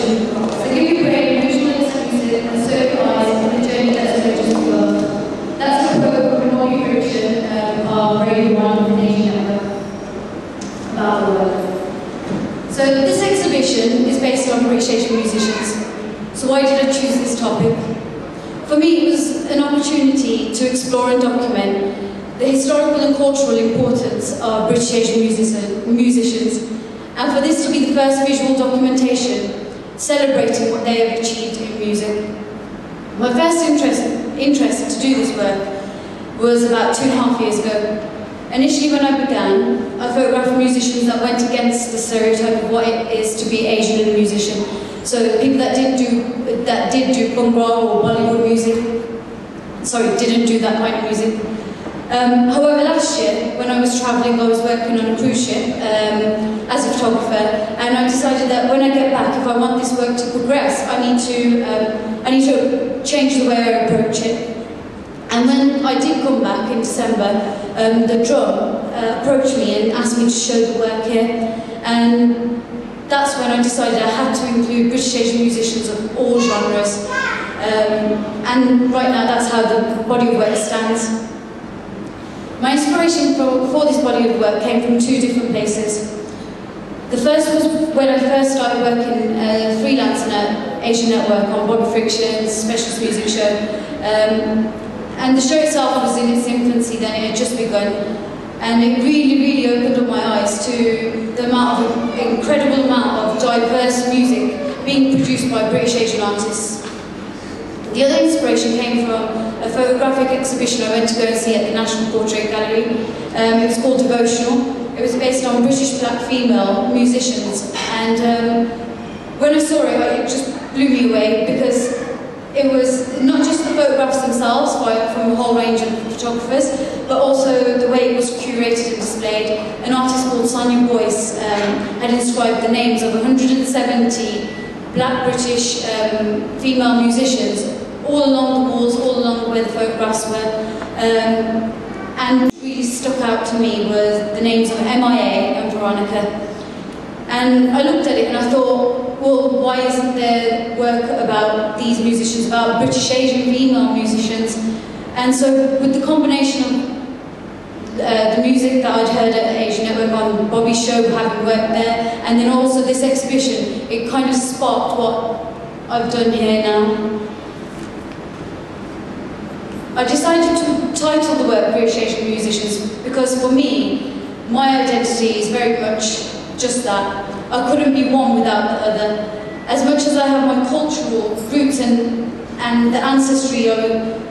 exploration. So give your brain visual experiences and circularize in the journey that's emerged to the world. That's the program from Bobby Friction, our Radio 1 Nation Network, about the work. So this exhibition is based on British Asian musicians. So why did I choose this topic? For me, it was an opportunity to explore and document the historical and cultural importance of British Asian musicians, and for this to be the first visual documentation celebrating what they have achieved in music. My first interest to do this work was about 2.5 years ago. Initially, when I began, I photographed musicians that went against the stereotype of what it is to be Asian and a musician. So people that did do Bhangra or Bollywood music, didn't do that kind of music. However, last year, when I was travelling, I was working on a cruise ship as a photographer, and I decided that when I get back, if I want this work to progress, I need to change the way I approach it. And when I did come back in December, the drum approached me and asked me to show the work here, and that's when I decided I had to include British Asian musicians of all genres, and right now that's how the body of work stands. My inspiration for this body of work came from two different places. The first was when I first started working freelance in an Asian network on Bobby Friction's specialist music show. And the show itself was in its infancy then, it had just begun. And it really opened up my eyes to the incredible amount of diverse music being produced by British Asian artists. The other inspiration came from a photographic exhibition I went to go and see at the National Portrait Gallery. It was called Devotional. It was based on British black female musicians. And when I saw it, it just blew me away because it was not just the photographs themselves from a whole range of photographers, but also the way it was curated and displayed. An artist called Sonia Boyce had inscribed the names of 170 black British female musicians all along the walls, all along where the photographs were. And what really stuck out to me was the names of MIA and Veronica. And I looked at it and I thought, well, why isn't there work about these musicians, about British Asian female musicians? And so with the combination of the music that I'd heard at Asian Network on Bobby's show, having worked there, and then also this exhibition, it kind of sparked what I've done here now. I decided to title the work British Asian Musicians because for me, my identity is very much just that. I couldn't be one without the other. As much as I have my cultural roots and the ancestry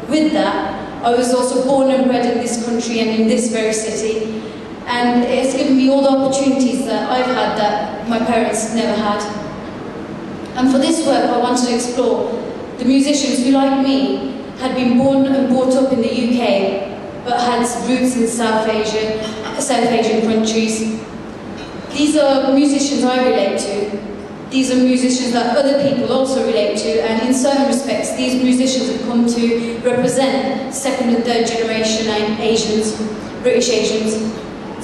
with that, I was also born and bred in this country and in this very city. And it's given me all the opportunities that I've had that my parents never had. And for this work, I wanted to explore the musicians who, like me, had been born and brought up in the UK, but had roots in South Asian countries. These are musicians I relate to. These are musicians that other people also relate to, and in certain respects, these musicians have come to represent second and third generation Asians, British Asians.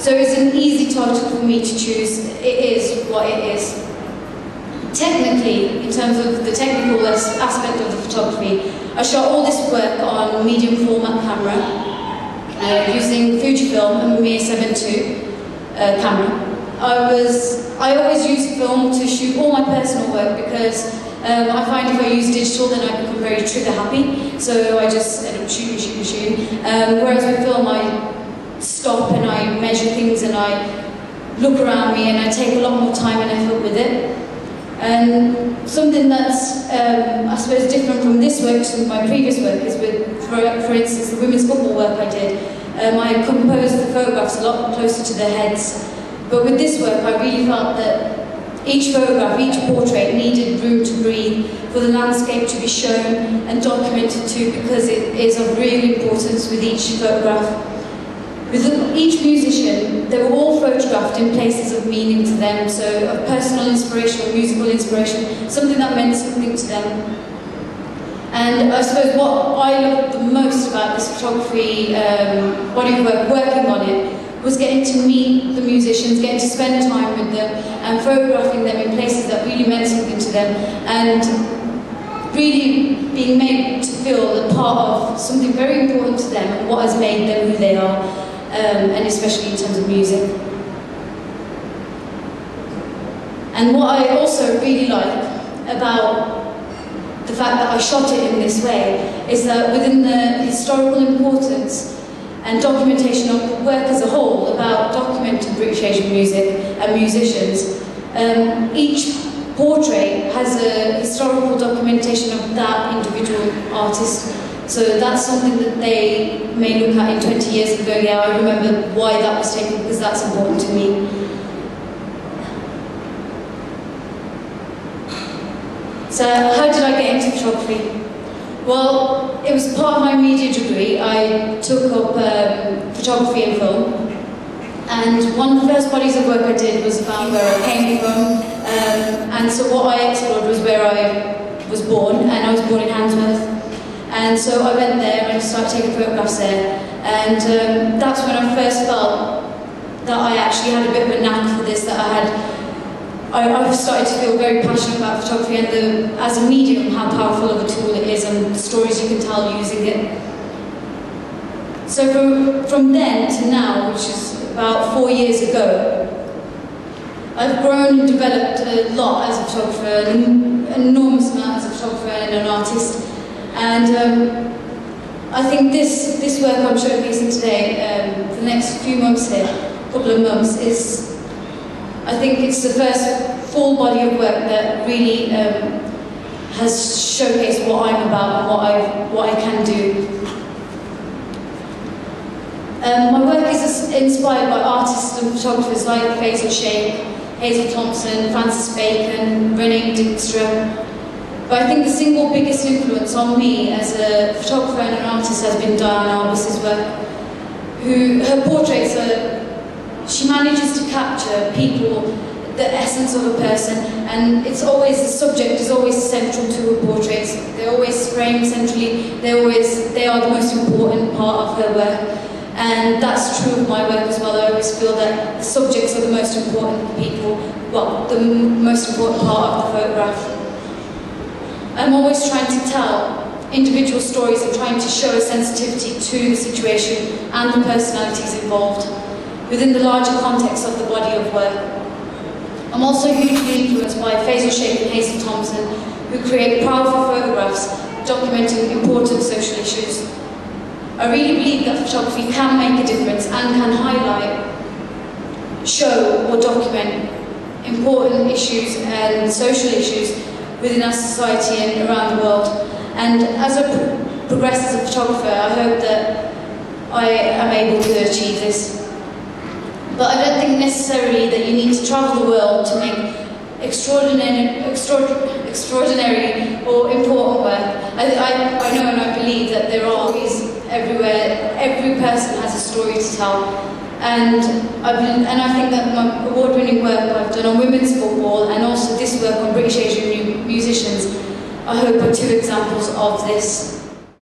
So it's an easy title for me to choose. It is what it is. Technically, in terms of the technical aspect of the photography, I shot all this work on medium format camera, using Fujifilm and Mamiya 7 II camera. I always use film to shoot all my personal work because I find if I use digital then I become very trigger happy, so I just end up shooting. Whereas with film I stop and I measure things and I look around me and I take a lot more time and effort with it. And something that's, I suppose, different from this work to my previous work is with, for instance, the women's football work I did. I composed the photographs a lot closer to their heads. But with this work, I really felt that each photograph, each portrait needed room to breathe for the landscape to be shown and documented too, because it is of real importance with each photograph. With each musician, they were all photographed in places of meaning to them, so of personal inspiration or musical inspiration, something that meant something to them. And I suppose what I loved the most about this photography body of work, working on it, was getting to meet the musicians, getting to spend time with them, and photographing them in places that really meant something to them, and really being made to feel a part of something very important to them and what has made them who they are, and especially in terms of music. And what I also really like about the fact that I shot it in this way is that within the historical importance and documentation of the work as a whole about documenting British Asian music and musicians, each portrait has a historical documentation of that individual artist. So that's something that they may look at in 20 years and go, yeah, I remember why that was taken because that's important to me. So how did I get into photography? Well, it was part of my media degree. I took up photography and film. And one of the first bodies of work I did was about where I came from. And so what I explored was where I was born, and I was born in Handsworth. And so I went there and started taking photographs there. And that's when I first felt that I actually had a bit of a knack for this, that I started to feel very passionate about photography and as a medium, how powerful of a tool it is and the stories you can tell using it. So from then to now, which is about 4 years ago, I've grown and developed a lot as a photographer, an enormous amount as a photographer and an artist. And I think this work I'm showcasing today, for the next few months here, couple of months, I think it's the first full body of work that really has showcased what I'm about and what I can do. My work is inspired by artists and photographers like Faisal Sheikh, Hazel Thompson, Francis Bacon, Renee Dijkstra. But I think the single biggest influence on me as a photographer and an artist has been Diane Arbus's work. Her portraits she manages to capture people, the essence of a person, and the subject is always central to her portraits. They're always framed centrally, they are the most important part of her work. And that's true of my work as well. I always feel that the subjects are the most important people, well, the most important part of the photograph. I'm always trying to tell individual stories and trying to show a sensitivity to the situation and the personalities involved within the larger context of the body of work. I'm also hugely influenced by Faisal Sheikh and Hazel Thompson, who create powerful photographs documenting important social issues. I really believe that photography can make a difference and can highlight, show or document important issues and social issues within our society and around the world. And as I progress as a photographer, I hope that I am able to achieve this. But I don't think necessarily that you need to travel the world to make extraordinary or important work. I know and I believe that there are stories everywhere. Every person has a story to tell. And I think that my award-winning work I've done on women's football and also this work on British Asian musicians, I hope are two examples of this.